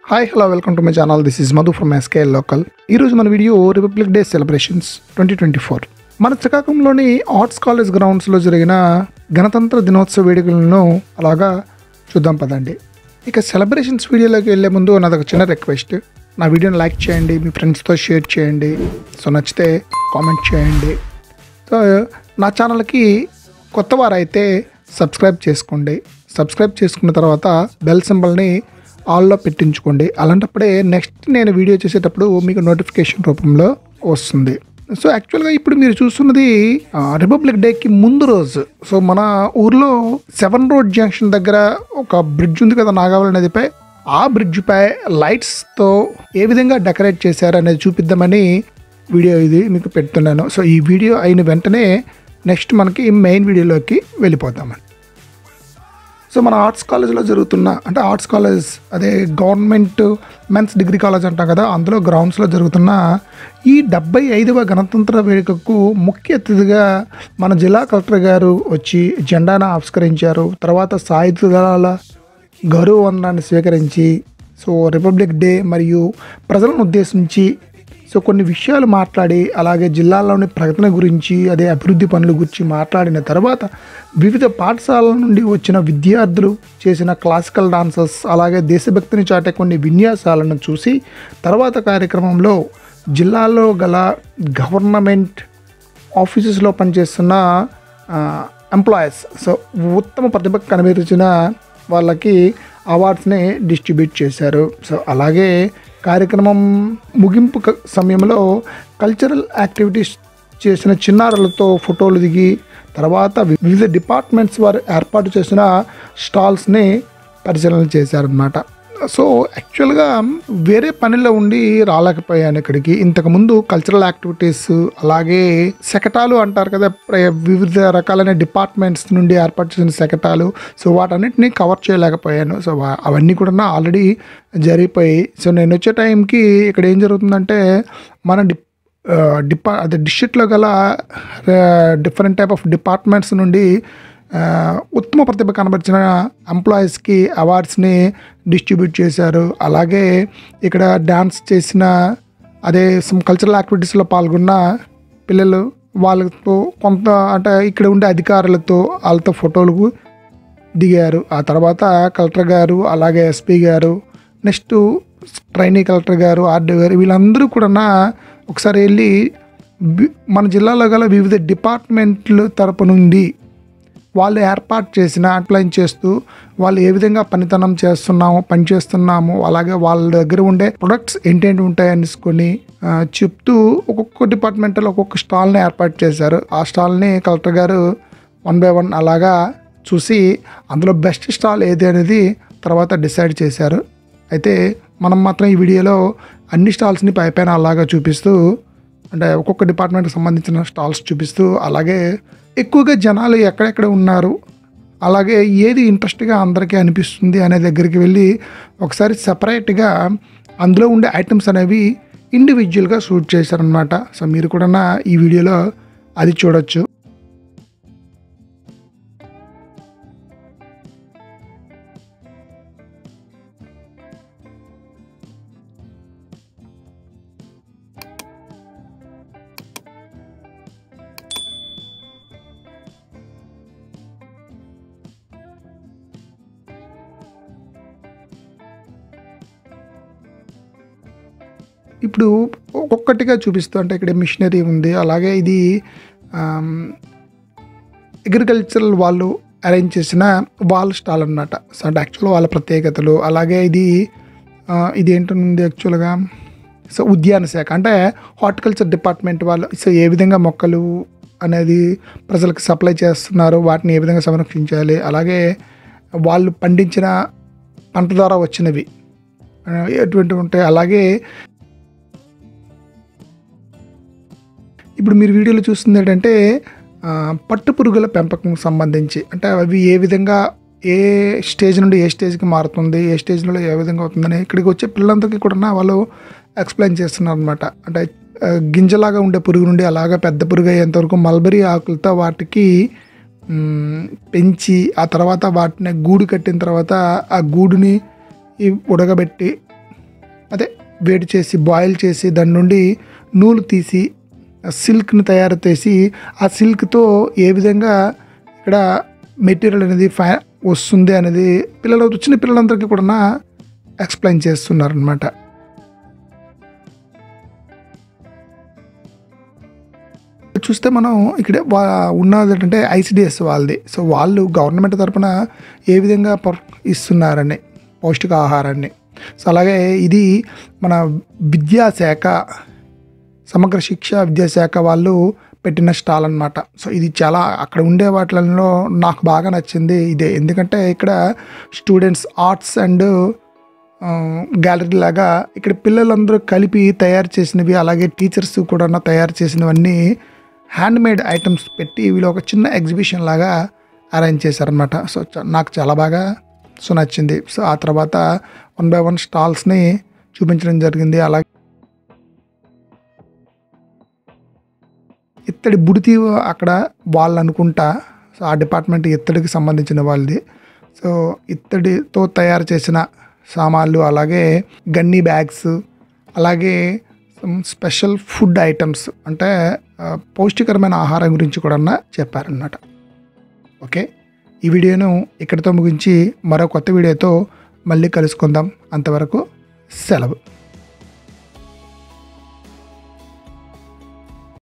Hi hello welcome to my channel. This is Madhu from SKL local. ఈరోజు మన video republic day celebrations 2024. మన శ్రీకాకుళంలోని arts college గ్రౌండ్స్లో జరిగిన గణతంత్ర దినోత్సవ వేడుకలను అలాగా చూద్దాం పదండి. ఇక సెలబ్రేషన్స్ వీడియోలోకి వెళ్ళే ముందు నాదొక చిన్న రిక్వెస్ట్. నా వీడియోని లైక్ చేయండి, మీ ఫ్రెండ్స్తో షేర్ చేయండి, సో నచ్చితే కామెంట్ చేయండి. సో నా ఛానల్కి కొత్త వారైతే సబ్స్క్రైబ్ చేసుకోండి. సబ్స్క్రైబ్ చేసుకున్న తర్వాత బెల్ సింబల్ని ఆల్లో పెట్టించుకోండి. అలాంటప్పుడే నెక్స్ట్ నేను వీడియో చేసేటప్పుడు మీకు నోటిఫికేషన్ రూపంలో వస్తుంది. సో యాక్చువల్గా ఇప్పుడు మీరు చూస్తున్నది రిపబ్లిక్ డేకి ముందు రోజు. సో మన ఊర్లో 7 రోడ్ జంక్షన్ దగ్గర ఒక బ్రిడ్జ్ ఉంది కదా, నాగావళి నదిపై. ఆ బ్రిడ్జ్పై లైట్స్తో ఏ విధంగా డెకరేట్ చేశారు అనేది చూపిద్దామని వీడియో ఇది మీకు పెడుతున్నాను. సో ఈ వీడియో అయిన వెంటనే నెక్స్ట్ మనకి మెయిన్ వీడియోలోకి వెళ్ళిపోతామని. సో మన ఆర్ట్స్ కాలేజ్లో జరుగుతున్న, అంటే ఆర్ట్స్ కాలేజ్ అదే గవర్నమెంట్ మెన్స్ డిగ్రీ కాలేజ్ అంటాం కదా, అందులో గ్రౌండ్స్లో జరుగుతున్న ఈ 75వ గణతంత్ర వేడుకకు ముఖ్య అతిథిగా మన జిల్లా కలెక్టర్ గారు వచ్చి జెండాను ఆవిష్కరించారు. తర్వాత సాయుధ దళాల గౌరవ వందనాన్ని స్వీకరించి సో రిపబ్లిక్ డే మరియు ప్రజలను ఉద్దేశించి సో కొన్ని విషయాలు మాట్లాడి, అలాగే జిల్లాలోని ప్రగతిని గురించి, అదే అభివృద్ధి పనుల గురించి మాట్లాడిన తర్వాత వివిధ పాఠశాలల నుండి వచ్చిన విద్యార్థులు చేసిన క్లాసికల్ డాన్సెస్, అలాగే దేశభక్తిని చాటే కొన్ని విన్యాసాలను చూసి తర్వాత కార్యక్రమంలో జిల్లాలో గల గవర్నమెంట్ ఆఫీసెస్లో పనిచేస్తున్న ఎంప్లాయీస్, సో ఉత్తమ ప్రతిభ కనబరిచిన వాళ్ళకి అవార్డ్స్ని డిస్ట్రిబ్యూట్ చేశారు. సో అలాగే కార్యక్రమం ముగింపు సమయంలో కల్చరల్ యాక్టివిటీస్ చేసిన చిన్నారులతో ఫోటోలు దిగి తర్వాత వివిధ డిపార్ట్మెంట్స్ వారు ఏర్పాటు చేసిన స్టాల్స్ని పరిశీలన చేశారనమాట. సో యాక్చువల్గా వేరే పనిలో ఉండి రాలేకపోయాను ఇక్కడికి. ఇంతకుముందు కల్చరల్ యాక్టివిటీస్, అలాగే శకటాలు అంటారు కదా, వివిధ రకాలైన డిపార్ట్మెంట్స్ నుండి ఏర్పాటు చేసిన శకటాలు, సో వాటన్నిటిని కవర్ చేయలేకపోయాను. సో అవన్నీ కూడా ఆల్రెడీ జరిగిపోయి. సో నేను వచ్చే టైంకి ఇక్కడ ఏం జరుగుతుందంటే మన అదే డిస్ట్రిక్ట్లో గల డిఫరెంట్ టైప్ ఆఫ్ డిపార్ట్మెంట్స్ నుండి ఉత్తమ ప్రతిభ కనబరిచిన ఎంప్లాయీస్కి అవార్డ్స్ని డిస్ట్రిబ్యూట్ చేశారు. అలాగే ఇక్కడ డ్యాన్స్ చేసిన, అదే సమ్ కల్చరల్ యాక్టివిటీస్లో పాల్గొన్న పిల్లలు వాళ్ళతో కొంత, అంటే ఇక్కడ ఉండే అధికారులతో వాళ్ళతో ఫోటోలు దిగారు. ఆ తర్వాత కలెక్టర్ గారు, అలాగే ఎస్పీ గారు, నెక్స్ట్ ట్రైనీ కలెక్టర్ గారు, ఆర్డీ గారు, వీళ్ళందరూ కూడా ఒకసారి వెళ్ళి మన జిల్లాలో గల వివిధ డిపార్ట్మెంట్ల తరపు నుండి వాళ్ళు ఏర్పాటు చేసిన అప్లైన్ చేస్తూ వాళ్ళు ఏ విధంగా పనిచేస్తున్నాము, అలాగే వాళ్ళ దగ్గర ఉండే ప్రొడక్ట్స్ ఏంటేంటి ఉంటాయని చెప్తూ ఒక్కొక్క డిపార్ట్మెంట్లో ఒక్కొక్క స్టాల్ని ఏర్పాటు చేశారు. ఆ స్టాల్ని కలెక్టర్ గారు 1 by 1 అలాగా చూసి అందులో బెస్ట్ స్టాల్ ఏది అనేది తర్వాత డిసైడ్ చేశారు. అయితే మనం మాత్రం ఈ వీడియోలో అన్ని స్టాల్స్ని పైపైన అలాగా చూపిస్తూ, అంటే ఒక్కొక్క డిపార్ట్మెంట్కి సంబంధించిన స్టాల్స్ చూపిస్తూ, అలాగే ఎక్కువగా జనాలు ఎక్కడెక్కడ ఉన్నారు, అలాగే ఏది ఇంట్రెస్ట్గా అందరికీ అనిపిస్తుంది అనే దగ్గరికి వెళ్ళి ఒకసారి సెపరేట్గా అందులో ఉండే ఐటమ్స్ అనేవి ఇండివిజువల్గా షూట్ చేశారనమాట. సో మీరు కూడా ఈ వీడియోలో అది చూడొచ్చు. ఇప్పుడు ఒక్కొక్కటిగా చూపిస్తూ, అంటే ఇక్కడ మిషనరీ ఉంది, అలాగే ఇది అగ్రికల్చరల్ వాళ్ళు అరేంజ్ చేసిన వాల్ స్టాల్ అన్నమాట. సో అంటే యాక్చువల్గా వాళ్ళ ప్రత్యేకతలు, అలాగే ఇది ఏంటంది యాక్చువల్గా సో ఉద్యాన శాఖ, అంటే హార్టికల్చర్ డిపార్ట్మెంట్ వాళ్ళు సో ఏ విధంగా మొక్కలు అనేది ప్రజలకు సప్లై చేస్తున్నారు, వాటిని ఏ విధంగా సంరక్షించాలి, అలాగే వాళ్ళు పండించిన పంట ద్వారా వచ్చినవి ఎటువంటివి ఉంటాయి. అలాగే ఇప్పుడు మీరు వీడియోలో చూస్తుంది ఏంటంటే పట్టు పురుగుల పెంపకం సంబంధించి, అంటే అవి ఏ విధంగా ఏ స్టేజ్ నుండి ఏ స్టేజ్కి మారుతుంది, ఏ స్టేజ్లో ఏ విధంగా అవుతుందని ఇక్కడికి వచ్చే పిల్లలందరికీ కూడా వాళ్ళు ఎక్స్ప్లెయిన్ చేస్తున్నారు అనమాట. అంటే గింజలాగా ఉండే పురుగు నుండి అలాగా పెద్ద పురుగు అయ్యేంతవరకు మల్బరీ ఆకులతో వాటికి పెంచి, ఆ తర్వాత వాటిని గూడు కట్టిన తర్వాత ఆ గూడుని ఉడకబెట్టి అదే వేడి చేసి బాయిల్ చేసి దాని నుండి నూలు తీసి సిల్క్ని తయారు చేసి ఆ సిల్క్తో ఏ విధంగా ఇక్కడ మెటీరియల్ అనేది వస్తుంది అనేది చిన్న పిల్లలందరికీ కూడా ఎక్స్ప్లెయిన్ చేస్తున్నారనమాట. చూస్తే మనం ఇక్కడ ఉన్నది ఏంటంటే ICDS వాళ్ళది. సో వాళ్ళు గవర్నమెంట్ తరఫున ఏ విధంగా ఇస్తున్నారని పౌష్టికాహారాన్ని. సో అలాగే ఇది మన విద్యాశాఖ, సమగ్ర శిక్ష విద్యాశాఖ వాళ్ళు పెట్టిన స్టాల్ అనమాట. సో ఇది చాలా అక్కడ ఉండే వాటిల్లో నాకు బాగా నచ్చింది ఇదే. ఎందుకంటే ఇక్కడ స్టూడెంట్స్ ఆర్ట్స్ అండ్ గ్యాలరీ లాగా ఇక్కడ పిల్లలందరూ కలిపి తయారు చేసినవి, అలాగే టీచర్స్ కూడా తయారు చేసినవన్నీ హ్యాండ్మేడ్ ఐటమ్స్ పెట్టి వీళ్ళు ఒక చిన్న ఎగ్జిబిషన్ లాగా అరేంజ్ చేశారనమాట. సో నాకు చాలా బాగా నచ్చింది. సో ఆ తర్వాత 1 by 1 స్టాల్స్ని చూపించడం జరిగింది. అలాగే ఇత్తడి బుడితి అక్కడ వాళ్ళు అనుకుంటా. సో ఆ డిపార్ట్మెంట్ ఇత్తడికి సంబంధించిన వాళ్ళది. సో ఇత్తడితో తయారు చేసిన సామాన్లు, అలాగే గన్నీ బ్యాగ్స్, అలాగే స్పెషల్ ఫుడ్ ఐటమ్స్ అంటే పౌష్టికరమైన ఆహారం గురించి కూడా చెప్పారన్నమాట. ఓకే, ఈ వీడియోను ఇక్కడితో ముగించి మరో కొత్త వీడియోతో మళ్ళీ కలుసుకుందాం. అంతవరకు సెలవు.